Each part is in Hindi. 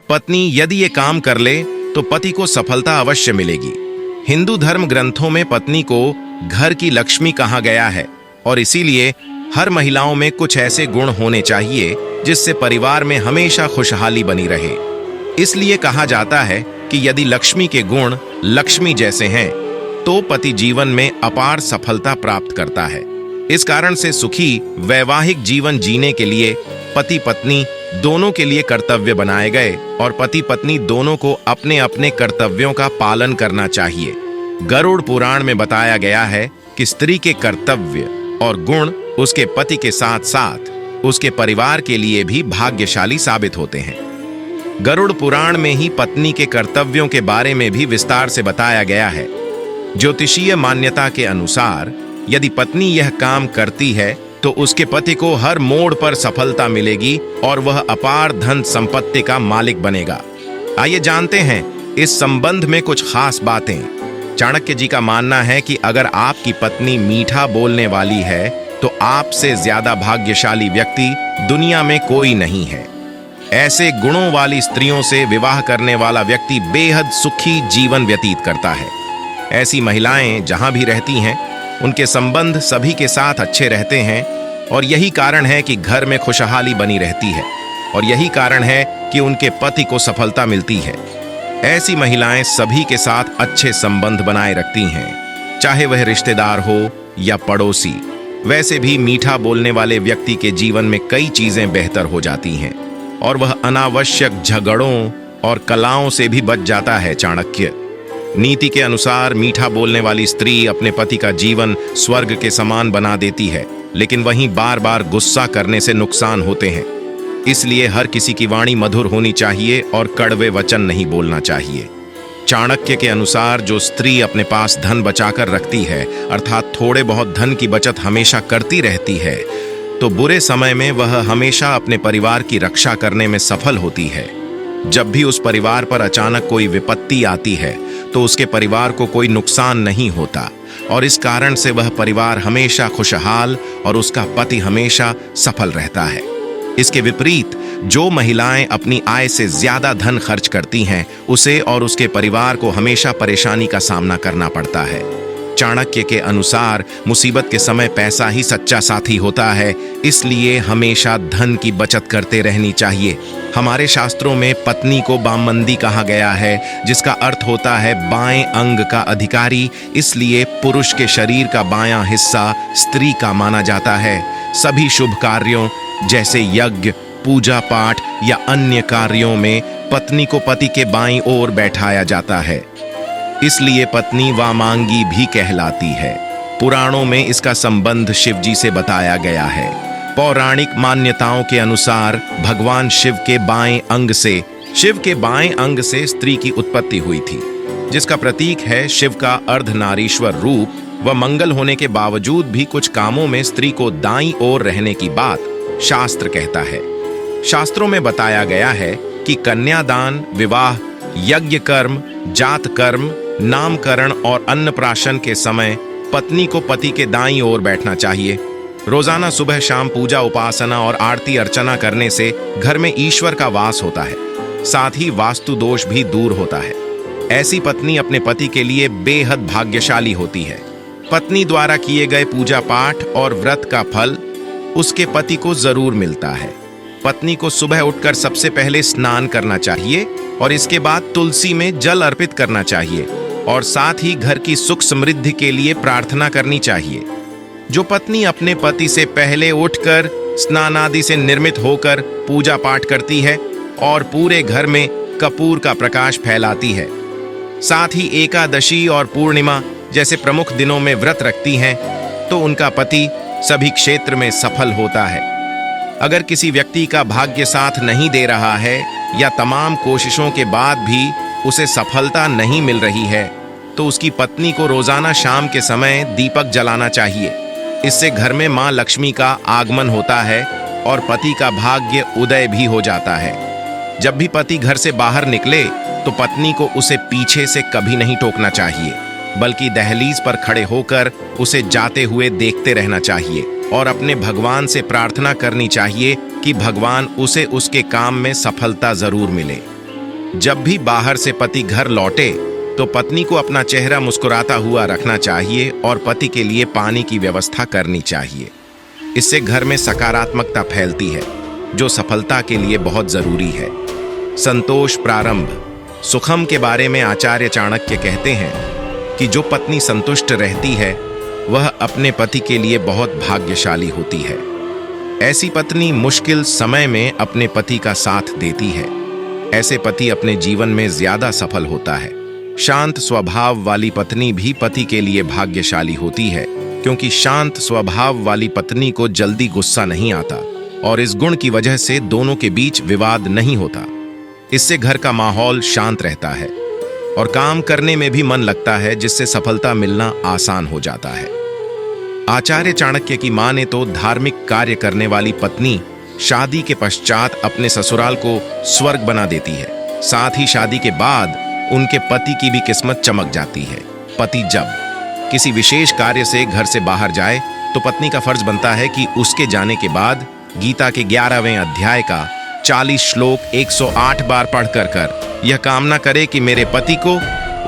पत्नी यदि ये काम कर ले तो पति को सफलता अवश्य मिलेगी। हिंदू धर्म ग्रंथों में पत्नी को घर की लक्ष्मी कहा गया है और इसीलिए हर महिलाओं में कुछ ऐसे गुण होने चाहिए जिससे परिवार में हमेशा खुशहाली बनी रहे। इसलिए कहा जाता है कि यदि लक्ष्मी के गुण लक्ष्मी जैसे हैं तो पति जीवन में अपार सफलता प्राप्त करता है। इस कारण से सुखी वैवाहिक जीवन जीने के लिए पति पत्नी दोनों के लिए कर्तव्य बनाए गए और पति पत्नी दोनों को अपने अपने कर्तव्यों का पालन करना चाहिए। गरुड़ पुराण में बताया गया है कि स्त्री के कर्तव्य और गुण उसके पति के साथ साथ उसके परिवार के लिए भी भाग्यशाली साबित होते हैं। गरुड़ पुराण में ही पत्नी के कर्तव्यों के बारे में भी विस्तार से बताया गया है। ज्योतिषीय मान्यता के अनुसार यदि पत्नी यह काम करती है तो उसके पति को हर मोड़ पर सफलता मिलेगी और वह अपार धन संपत्ति का मालिक बनेगा। आइए जानते हैं इस संबंध में कुछ खास बातें। चाणक्य जी का मानना है कि अगर आपकी पत्नी मीठा बोलने वाली है तो आपसे ज्यादा भाग्यशाली व्यक्ति दुनिया में कोई नहीं है। ऐसे गुणों वाली स्त्रियों से विवाह करने वाला व्यक्ति बेहद सुखी जीवन व्यतीत करता है। ऐसी महिलाएं जहां भी रहती हैं उनके संबंध सभी के साथ अच्छे रहते हैं और यही कारण है कि घर में खुशहाली बनी रहती है और यही कारण है कि उनके पति को सफलता मिलती है। ऐसी महिलाएं सभी के साथ अच्छे संबंध बनाए रखती हैं, चाहे वह रिश्तेदार हो या पड़ोसी। वैसे भी मीठा बोलने वाले व्यक्ति के जीवन में कई चीजें बेहतर हो जाती हैं और वह अनावश्यक झगड़ों और कलाओं से भी बच जाता है। चाणक्य नीति के अनुसार मीठा बोलने वाली स्त्री अपने पति का जीवन स्वर्ग के समान बना देती है, लेकिन वहीं बार बार गुस्सा करने से नुकसान होते हैं। इसलिए हर किसी की वाणी मधुर होनी चाहिए और कड़वे वचन नहीं बोलना चाहिए। चाणक्य के अनुसार जो स्त्री अपने पास धन बचाकर रखती है, अर्थात थोड़े बहुत धन की बचत हमेशा करती रहती है, तो बुरे समय में वह हमेशा अपने परिवार की रक्षा करने में सफल होती है। जब भी उस परिवार पर अचानक कोई विपत्ति आती है तो उसके परिवार को कोई नुकसान नहीं होता और इस कारण से वह परिवार हमेशा खुशहाल और उसका पति हमेशा सफल रहता है। इसके विपरीत जो महिलाएं अपनी आय से ज्यादा धन खर्च करती हैं उसे और उसके परिवार को हमेशा परेशानी का सामना करना पड़ता है। चाणक्य के अनुसार मुसीबत के समय पैसा ही सच्चा साथी होता है, इसलिए हमेशा धन की बचत करते रहनी चाहिए। हमारे शास्त्रों में पत्नी को बामंदी कहा गया है, जिसका अर्थ होता है बाएं अंग का अधिकारी। इसलिए पुरुष के शरीर का बायां हिस्सा स्त्री का माना जाता है। सभी शुभ कार्यों जैसे यज्ञ, पूजा पाठ या अन्य कार्यों में पत्नी को पति के बाईं ओर बैठाया जाता है, इसलिए पत्नी वामांगी भी कहलाती है। पुराणों में इसका संबंध शिव जी से बताया गया है। पौराणिक मान्यताओं के अनुसार भगवान शिव के बाएं अंग से स्त्री की उत्पत्ति हुई थी, जिसका प्रतीक है शिव का अर्धनारीश्वर रूप। व मंगल होने के बावजूद भी कुछ कामों में स्त्री को दाईं ओर रहने की बात शास्त्र कहता है। शास्त्रों में बताया गया है कि कन्यादान, विवाह, यज्ञ कर्म, जात कर्म, नामकरण और अन्नप्राशन के समय पत्नी को पति के दाईं ओर बैठना चाहिए। रोजाना सुबह शाम पूजा, उपासना और आरती अर्चना करने से घर में ईश्वर का वास होता है, साथ ही वास्तु दोष भी दूर होता है। ऐसी पत्नी अपने पति के लिए बेहद भाग्यशाली होती है। पत्नी द्वारा किए गए पूजा पाठ और व्रत का फल उसके पति को जरूर मिलता है। पत्नी को सुबह उठकर सबसे पहले स्नान करना चाहिए और इसके बाद तुलसी में जल अर्पित करना चाहिए और साथ ही घर की सुख समृद्धि के लिए प्रार्थना करनी चाहिए। जो पत्नी अपने पति से पहले उठकर स्नान आदि से निर्मित होकर पूजा पाठ करती है और पूरे घर में कपूर का प्रकाश फैलाती है, साथ ही एकादशी और पूर्णिमा जैसे प्रमुख दिनों में व्रत रखती हैं, तो उनका पति सभी क्षेत्र में सफल होता है। अगर किसी व्यक्ति का भाग्य साथ नहीं दे रहा है या तमाम कोशिशों के बाद भी उसे सफलता नहीं मिल रही है, तो उसकी पत्नी को रोजाना शाम के समय दीपक जलाना चाहिए। इससे घर में मां लक्ष्मी का आगमन होता है और पति का भाग्य उदय भी हो जाता है। जब भी पति घर से बाहर निकले तो पत्नी को उसे पीछे से कभी नहीं टोकना चाहिए, बल्कि दहलीज पर खड़े होकर उसे जाते हुए देखते रहना चाहिए और अपने भगवान से प्रार्थना करनी चाहिए कि भगवान उसे उसके काम में सफलता जरूर मिले। जब भी बाहर से पति घर लौटे तो पत्नी को अपना चेहरा मुस्कुराता हुआ रखना चाहिए और पति के लिए पानी की व्यवस्था करनी चाहिए। इससे घर में सकारात्मकता फैलती है, जो सफलता के लिए बहुत जरूरी है। संतोष प्रारंभ। सुखम के बारे में आचार्य चाणक्य कहते हैं कि जो पत्नी संतुष्ट रहती है वह अपने पति के लिए बहुत भाग्यशाली होती है। ऐसी पत्नी मुश्किल समय में अपने पति का साथ देती है। ऐसे पति अपने जीवन में ज्यादा सफल होता है। शांत स्वभाव वाली पत्नी भी पति के लिए भाग्यशाली होती है, क्योंकि शांत स्वभाव वाली पत्नी को जल्दी गुस्सा नहीं आता और इस गुण की वजह से दोनों के बीच विवाद नहीं होता। इससे घर का माहौल शांत रहता है और काम करने में भी मन लगता है, जिससे सफलता मिलना आसान हो जाता है। आचार्य चाणक्य की माने तो धार्मिक कार्य करने वाली पत्नी शादी के पश्चात अपने ससुराल को स्वर्ग बना देती है। साथ ही शादी के बाद उनके पति की भी किस्मत चमक जाती है। पति जब किसी विशेष कार्य से घर से बाहर जाए तो पत्नी का फर्ज बनता है कि उसके जाने के बाद गीता के 11वें अध्याय का 40 श्लोक 108 बार पढ़ कर यह कामना करे कि मेरे पति को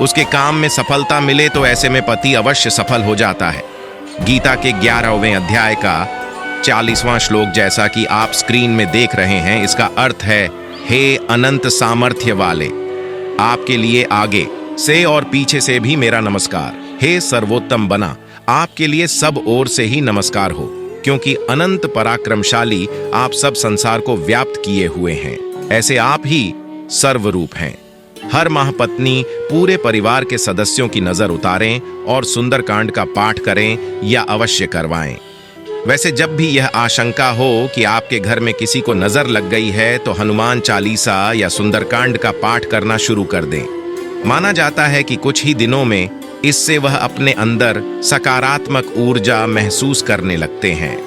उसके काम में सफलता मिले, तो ऐसे में पति अवश्य सफल हो जाता है। गीता के 11वें अध्याय का 40वां श्लोक जैसा कि आप स्क्रीन में देख रहे हैं, इसका अर्थ है, हे अनंत सामर्थ्य वाले, आपके लिए आगे से और पीछे से भी मेरा नमस्कार। हे सर्वोत्तम बना, आपके लिए सब ओर से ही नमस्कार हो, क्योंकि अनंत पराक्रमशाली आप सब संसार को व्याप्त किए हुए हैं। ऐसे आप ही सर्वरूप हैं। हर माह पत्नी पूरे परिवार के सदस्यों की नजर उतारें और सुंदरकांड का पाठ करें या अवश्य करवाएं। वैसे जब भी यह आशंका हो कि आपके घर में किसी को नजर लग गई है तो हनुमान चालीसा या सुंदरकांड का पाठ करना शुरू कर दें। माना जाता है कि कुछ ही दिनों में इससे वह अपने अंदर सकारात्मक ऊर्जा महसूस करने लगते हैं।